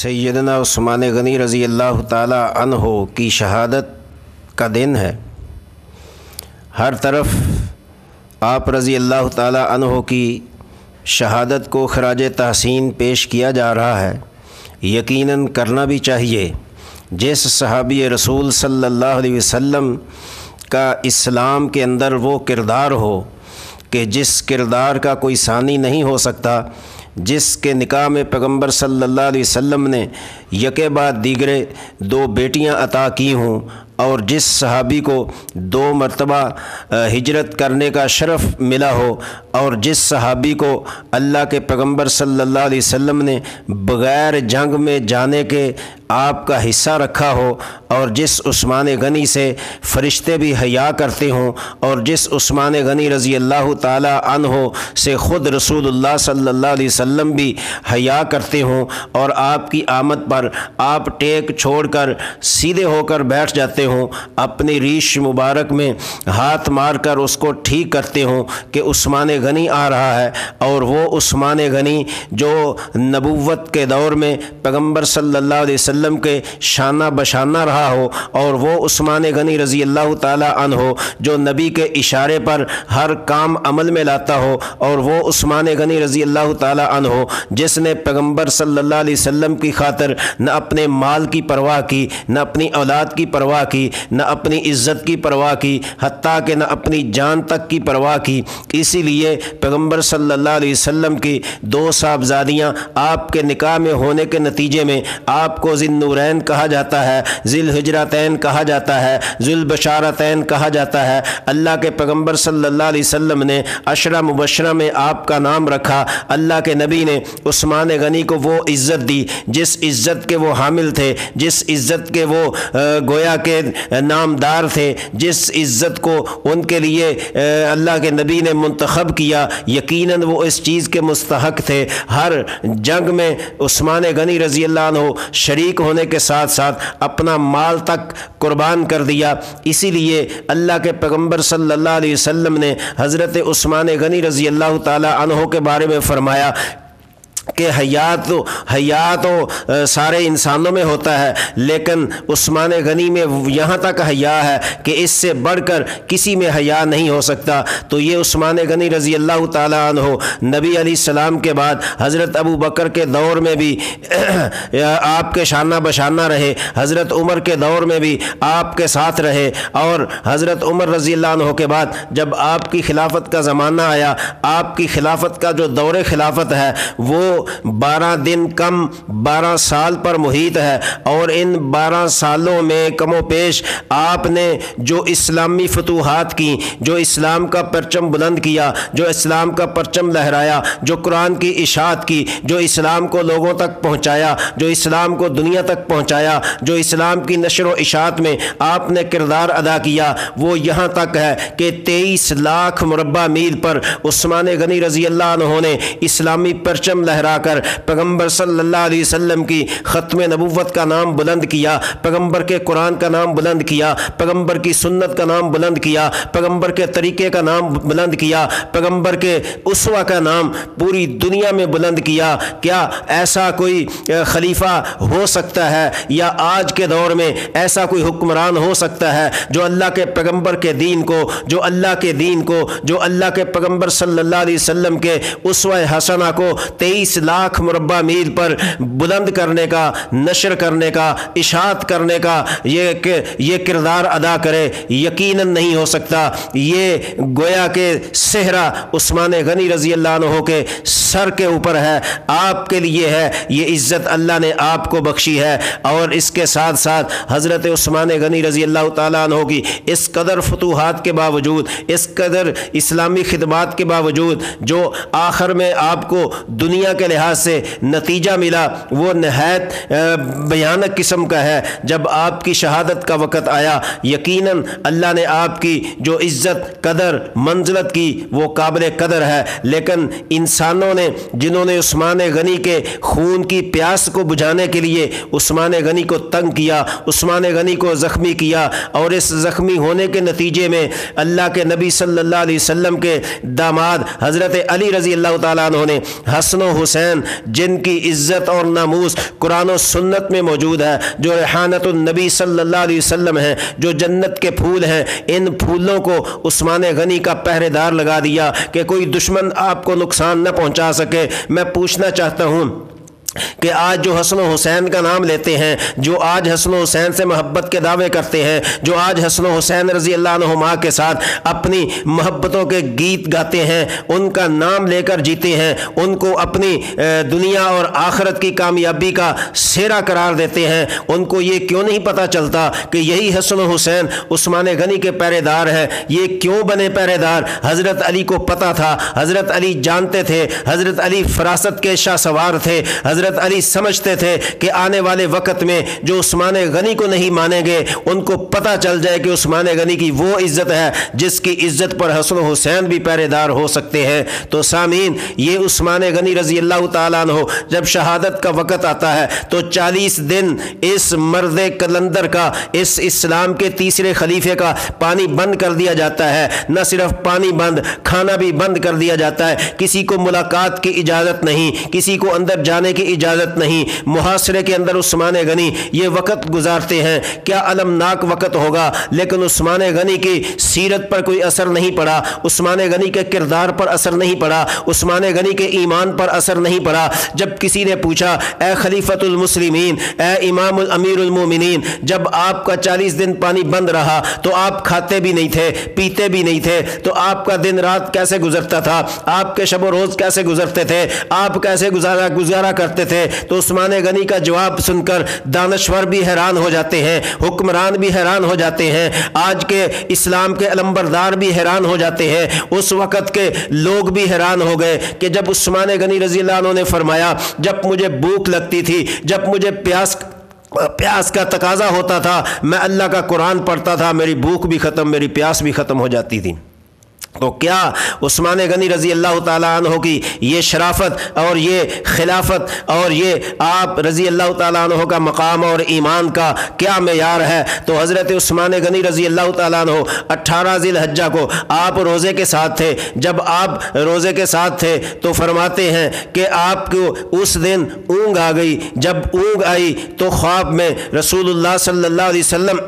سیدنا عثمان غنی رضی اللہ تعالی عنہ کی شہادت کا دن ہے۔ ہر طرف آپ رضی اللہ تعالی عنہ کی شہادت کو خراج تحسین پیش کیا جا رہا ہے۔ یقیناً کرنا بھی چاہیے۔ جس صحابی رسول صلی اللہ علیہ وسلم کا اسلام کے اندر وہ کردار ہو کہ جس کردار کا کوئی ثانی نہیں ہو سکتا، جس کے نکاح میں پیغمبر صلی اللہ علیہ وسلم نے یکے بعد دیگرے 2 بیٹیاں عطا کی ہوں، اور جس صحابی کو 2 مرتبہ ہجرت کرنے کا شرف ملا ہو، اور جس صحابی کو اللہ کے پیغمبر صلی اللہ علیہ وسلم نے بغیر جنگ میں جانے کے آپ کا حصہ رکھا ہو، اور جس عثمان غنی سے فرشتے بھی حیا کرتے ہوں، اور جس عثمان غنی رضی اللہ تعالی عنہ سے خود رسول اللہ صلی اللہ علیہ وسلم بھی حیا کرتے ہوں، اور آپ کی آمد پر آپ ٹیک چھوڑ کر سیدھے ہو کر بیٹھ جاتے ہوں، اپنی ریش مبارک میں ہاتھ مار کر اس کو ٹھیک کرتے ہوں کہ عثمان غنی آ رہا ہے، اور وہ عثمان غنی جو نبوت کے دور میں پیغمبر صلی اللہ علیہ وسلم کے شانہ بشانہ رہا ہو، اور وہ عثمان غنی رضی اللہ تعالی عنہ جو نبی کے اشارے پر ہر کام عمل میں لاتا ہو، اور وہ عثمان غنی رضی اللہ تعالی عنہ جس نے پیغمبر صلی اللہ علیہ وسلم کی خاطر نہ اپنے مال کی پرواہ کی، نہ اپنی اولاد کی پرواہ کی، نہ اپنی عزت کی پرواہ کی، حتیٰ کہ نہ اپنی جان تک کی پرواہ کی۔ اسی لیے پیغمبر صلی اللہ علیہ وسلم کی 2 صاحبزادیاں آپ کے نکاح میں ہونے کے نتیجے میں آپ کو ذی النورین کہا جاتا ہے، ذی الحجرتین کہا جاتا ہے، ذی البشارتین کہا جاتا ہے۔ اللہ کے پیغمبر صلی اللہ علیہ وسلم نے عشرہ مبشرہ میں آپ کا نام رکھا۔ اللہ کے نبی نے عثمان غنی کو وہ عزت دی جس عزت کے وہ حامل تھے، جس عزت کے وہ گویا کے نامدار تھے، جس عزت کو ان کے لیے اللہ کے نبی نے منتخب کیا۔ یقیناً وہ اس چیز کے مستحق تھے۔ ہر جنگ میں عثمان غنی رضی اللہ عنہ شریک ہونے کے ساتھ ساتھ اپنا مال تک قربان کر دیا۔ اسی لیے اللہ کے پیغمبر صلی اللہ علیہ وسلم نے حضرت عثمان غنی رضی اللہ تعالی عنہ کے بارے میں فرمایا کہ حیا تو سارے انسانوں میں ہوتا ہے، لیکن عثمان غنی میں یہاں تک حیا ہے کہ اس سے بڑھ کر کسی میں حیا نہیں ہو سکتا۔ تو یہ عثمان غنی رضی اللہ تعالی عنہ نبی علیہ السلام کے بعد حضرت ابو بکر کے دور میں بھی آپ کے شانہ بشانہ رہے، حضرت عمر کے دور میں بھی آپ کے ساتھ رہے، اور حضرت عمر رضی اللہ عنہ کے بعد جب آپ کی خلافت کا زمانہ آیا، آپ کی خلافت کا جو دور خلافت ہے وہ 12 دن کم 12 سال پر محیط ہے، اور ان 12 سالوں میں کم و بیش آپ نے جو اسلامی فتوحات کی، جو اسلام کا پرچم بلند کیا، جو اسلام کا پرچم لہرایا، جو قرآن کی اشاعت کی، جو اسلام کو لوگوں تک پہنچایا، جو اسلام کو دنیا تک پہنچایا، جو اسلام کی نشر و اشاعت میں آپ نے کردار ادا کیا، وہ یہاں تک ہے کہ 23 لاکھ مربع میل پر عثمان غنی رضی اللہ عنہ نے اسلامی پرچم لہرا کر پیغمبر صلی اللہ علیہ وسلم کی ختم نبوت کا نام بلند کیا، پیغمبر کے قرآن کا نام بلند کیا، پیغمبر کی سنت کا نام بلند کیا، پیغمبر کے طریقے کا نام بلند کیا، پیغمبر کے اسوہ کا نام پوری دنیا میں بلند کیا۔ کیا ایسا کوئی خلیفہ ہو سکتا ہے، یا آج کے دور میں ایسا کوئی حکمران ہو سکتا ہے جو اللہ کے پیغمبر کے دین کو، جو اللہ کے دین کو، جو اللہ کے پیغمبر صلی اللہ علیہ وسلم کے اسوہ حسنہ کو 23 لاکھ مربع میل پر بلند کرنے کا، نشر کرنے کا، اشاعت کرنے کا یہ کردار ادا کرے؟ یقیناً نہیں ہو سکتا۔ یہ گویا کہ صحرا عثمان غنی رضی اللہ عنہ کے سر کے اوپر ہے، آپ کے لیے ہے، یہ عزت اللہ نے آپ کو بخشی ہے۔ اور اس کے ساتھ ساتھ حضرت عثمان غنی رضی اللہ تعالیٰ عنہ کی اس قدر فتوحات کے باوجود، اس قدر اسلامی خدمات کے باوجود، جو آخر میں آپ کو دنیا کے لحاظ سے نتیجہ ملا، وہ نہایت بھیانک قسم کا ہے۔ جب آپ کی شہادت کا وقت آیا، یقیناً اللہ نے آپ کی جو عزت قدر منزلت کی وہ قابل قدر ہے، لیکن انسانوں نے جنہوں نے عثمان غنی کے خون کی پیاس کو بجھانے کے لیے عثمان غنی کو تنگ کیا، عثمان غنی کو زخمی کیا، اور اس زخمی ہونے کے نتیجے میں اللہ کے نبی صلی اللہ علیہ وسلم کے داماد حضرت علی رضی اللہ تعالیٰ عنہ نے حسن و حسین حسین جن کی عزت اور ناموس قرآن و سنت میں موجود ہے، جو ریحانۃ النبی صلی اللہ علیہ وسلم ہیں، جو جنت کے پھول ہیں، ان پھولوں کو عثمان غنی کا پہرے دار لگا دیا کہ کوئی دشمن آپ کو نقصان نہ پہنچا سکے۔ میں پوچھنا چاہتا ہوں کہ آج جو حسن و حسین کا نام لیتے ہیں، جو آج حسن و حسین سے محبت کے دعوے کرتے ہیں، جو آج حسن و حسین رضی اللہ عنہما کے ساتھ اپنی محبتوں کے گیت گاتے ہیں، ان کا نام لے کر جیتے ہیں، ان کو اپنی دنیا اور آخرت کی کامیابی کا سہرا قرار دیتے ہیں، ان کو یہ کیوں نہیں پتہ چلتا کہ یہی حسن و حسین عثمان غنی کے پہرے دار ہے؟ یہ کیوں بنے پہرے دار؟ حضرت علی کو پتہ تھا، حضرت علی جانتے تھے، حضرت علی فراست کے شاہ سوار تھے، حضرت علی سمجھتے تھے کہ آنے والے وقت میں جو عثمان غنی کو نہیں مانیں گے ان کو پتہ چل جائے کہ عثمان غنی کی وہ عزت ہے جس کی عزت پر حسن و حسین بھی پہرے دار ہو سکتے ہیں۔ تو سامعین، یہ عثمان غنی رضی اللہ تعالیٰ عنہ جب شہادت کا وقت آتا ہے تو 40 دن اس مرد کلندر کا، اس اسلام کے تیسرے خلیفے کا پانی بند کر دیا جاتا ہے۔ نہ صرف پانی بند، کھانا بھی بند کر دیا جاتا ہے۔ کسی کو ملاقات کی اجازت نہیں، کسی کو اندر جانے کی اجازت نہیں۔ محاصرے کے اندر عثمان غنی یہ وقت گزارتے ہیں، کیا المناک وقت ہوگا، لیکن عثمان غنی کی سیرت پر کوئی اثر نہیں پڑا، عثمان غنی کے کردار پر اثر نہیں پڑا، عثمان غنی کے ایمان پر اثر نہیں پڑا۔ جب کسی نے پوچھا اے خلیفۃ المسلمین، اے امام امیر المومنین، جب آپ کا 40 دن پانی بند رہا تو آپ کھاتے بھی نہیں تھے، پیتے بھی نہیں تھے، تو آپ کا دن رات کیسے گزرتا تھا؟ آپ کے شب و روز کیسے گزرتے تھے؟ آپ کیسے گزارا کرتے تھے؟ تو عثمان غنی کا جواب سن کر دانشور بھی حیران ہو جاتے ہیں، حکمران بھی حیران ہو جاتے ہیں، آج کے اسلام کے علمبردار بھی حیران ہو جاتے ہیں، اس وقت کے لوگ بھی حیران ہو گئے کہ جب عثمان غنی رضی اللہ عنہ نے فرمایا جب مجھے بھوک لگتی تھی، جب مجھے پیاس کا تقاضا ہوتا تھا، میں اللہ کا قرآن پڑھتا تھا، میری بھوک بھی ختم، میری پیاس بھی ختم ہو جاتی تھی۔ تو کیا عثمان غنی رضی اللہ تعالیٰ عنہ کی یہ شرافت اور یہ خلافت اور یہ آپ رضی اللہ تعالیٰ عنہ کا مقام اور ایمان کا کیا معیار ہے؟ تو حضرت عثمان غنی رضی اللہ تعالیٰ عنہ 18 ذی الحجہ کو آپ روزے کے ساتھ تھے۔ جب آپ روزے کے ساتھ تھے تو فرماتے ہیں کہ آپ کو اس دن اونگ آ گئی۔ جب اونگ آئی تو خواب میں رسول اللہ صلی اللہ علیہ وسلم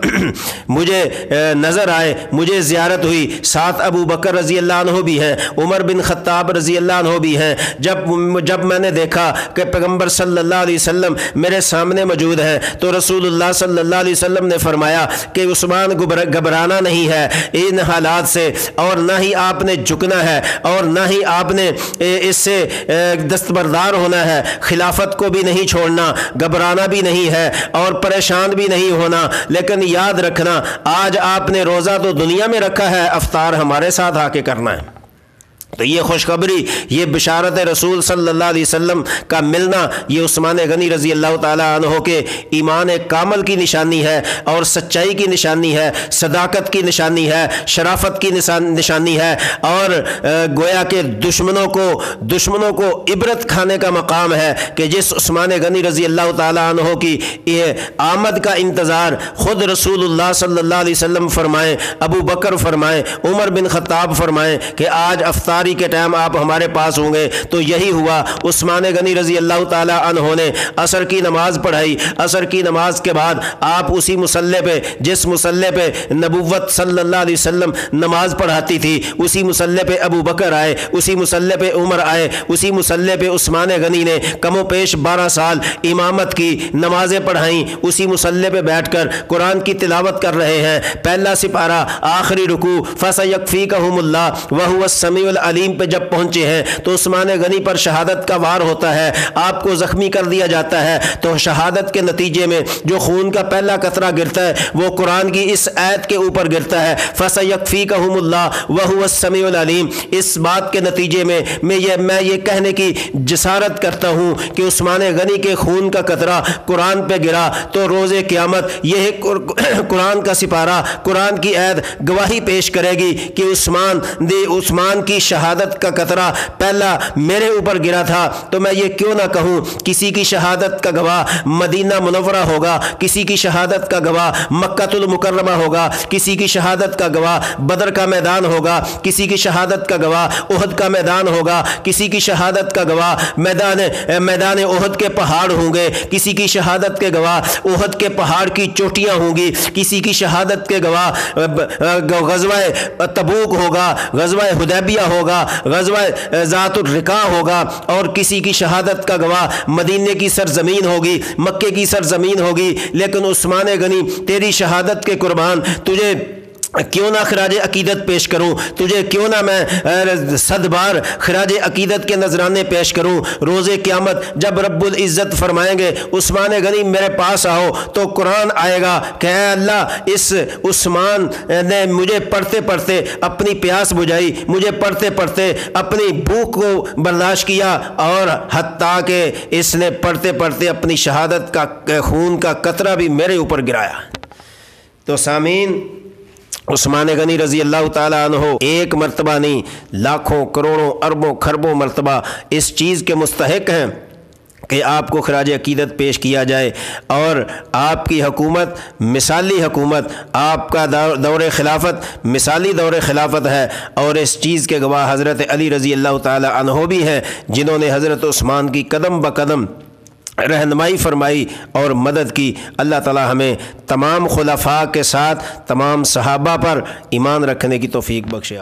مجھے نظر آئے، مجھے زیارت ہوئی، ساتھ ابو بکر رضی اللہ عنہ بھی ہیں، عمر بن خطاب رضی اللہ عنہ بھی ہیں۔ جب میں نے دیکھا کہ پیغمبر صلی اللہ علیہ وسلم میرے سامنے موجود ہیں تو رسول اللہ صلی اللہ علیہ وسلم نے فرمایا کہ عثمان گھبرانا نہیں ہے ان حالات سے، اور نہ ہی آپ نے جھکنا ہے، اور نہ ہی آپ نے اس سے دستبردار ہونا ہے، خلافت کو بھی نہیں چھوڑنا، گھبرانا بھی نہیں ہے اور پریشان بھی نہیں ہونا۔ لیکن یاد رکھنا، آج آپ نے روزہ تو دنیا میں رکھا ہے، افطار ہمارے ساتھ آ کے کرنا ہے۔ تو یہ خوشخبری، یہ بشارت رسول صلی اللہ علیہ وسلم کا ملنا، یہ عثمان غنی رضی اللہ تعالیٰ عنہ کے ایمان کامل کی نشانی ہے اور سچائی کی نشانی ہے، صداقت کی نشانی ہے، شرافت کی نشانی ہے، اور گویا کہ دشمنوں کو عبرت کھانے کا مقام ہے کہ جس عثمان غنی رضی اللہ تعالیٰ عنہ کی یہ آمد کا انتظار خود رسول اللہ صلی اللہ علیہ وسلم فرمائیں، ابو بکر فرمائیں، عمر بن خطاب فرمائیں کہ آج افطاری کے ٹائم آپ ہمارے پاس ہوں گے۔ تو یہی ہوا، عثمان غنی رضی اللہ تعالیٰ عنہ نے عصر کی نماز پڑھائی۔ عصر کی نماز کے بعد آپ اسی مصلی پہ، جس مصلی پہ نبوت صلی اللہ علیہ وسلم نماز پڑھاتی تھی، اسی مصلی پہ ابو بکر آئے، اسی مصلی پہ عمر آئے، اسی مصلی پہ عثمان غنی نے کم و بیش 12 سال امامت کی، نمازیں پڑھائیں، اسی مصلی پہ بیٹھ کر قرآن کی تلاوت کر رہے ہیں۔ پہلا سپارہ آخری رکوع فَسَيَكْفِيكَهُمُ اللَّهُ وَهُوَ السَّمِيعُ العلیم پہ جب پہنچے ہیں تو عثمان غنی پر شہادت کا وار ہوتا ہے، آپ کو زخمی کر دیا جاتا ہے۔ تو شہادت کے نتیجے میں جو خون کا پہلا قطرہ گرتا ہے وہ قرآن کی اس آیت کے اوپر گرتا ہے، فَسَيَكْفِيكَهُمُ اللَّهُ وَهُوَ السَّمِيعُ العلیم۔ اس بات کے نتیجے میں میں یہ کہنے کی جسارت کرتا ہوں کہ عثمان غنی کے خون کا قطرہ قرآن پہ گرا تو روز قیامت یہ قرآن کا سپارہ، قرآن کی آیت گواہی پیش کرے گی کہ عثمان کی شہادت کا قطرہ پہلا میرے اوپر گرا تھا تو میں یہ کیوں نہ کہوں کسی کی شہادت کا گواہ مدینہ منورہ ہوگا، کسی کی شہادت کا گواہ مکہ المکرمہ ہوگا، کسی کی شہادت کا گواہ بدر کا میدان ہوگا، کسی کی شہادت کا گواہ احد کا میدان ہوگا، کسی کی شہادت کا گواہ میدان احد کے پہاڑ ہوں گے، کسی کی شہادت کے گواہ احد کے پہاڑ کی چوٹیاں ہوں گی، کسی کی شہادت کے گواہ غزوہ تبوک ہوگا، غزوہ حدیبیہ ہوگا، غزوہ ذات الرقاع ہوگا، اور کسی کی شہادت کا گواہ مدینے کی سرزمین ہوگی، مکے کی سرزمین ہوگی۔ لیکن عثمان غنی تیری شہادت کے قربان تجھے کیوں نہ خراج عقیدت پیش کروں، تجھے کیوں نہ میں 100 بار خراج عقیدت کے نذرانے پیش کروں۔ روز قیامت جب رب العزت فرمائیں گے عثمان غنی میرے پاس آؤ، تو قرآن آئے گا کہ اے اللہ اس عثمان نے مجھے پڑھتے پڑھتے اپنی پیاس بجھائی، مجھے پڑھتے پڑھتے اپنی بھوک کو برداشت کیا، اور حتیٰ کہ اس نے پڑھتے پڑھتے اپنی شہادت کا خون کا قطرہ بھی میرے اوپر گرایا۔ تو سامعین، عثمان غنی رضی اللہ تعالیٰ عنہ ایک مرتبہ نہیں، لاکھوں کروڑوں اربوں خربوں مرتبہ اس چیز کے مستحق ہیں کہ آپ کو خراج عقیدت پیش کیا جائے، اور آپ کی حکومت مثالی حکومت، آپ کا دور خلافت مثالی دور خلافت ہے، اور اس چیز کے گواہ حضرت علی رضی اللہ تعالیٰ عنہ بھی ہیں، جنہوں نے حضرت عثمان کی قدم بقدم رہنمائی فرمائی اور مدد کی۔ اللہ تعالی ہمیں تمام خلفاء کے ساتھ تمام صحابہ پر ایمان رکھنے کی توفیق بخشے۔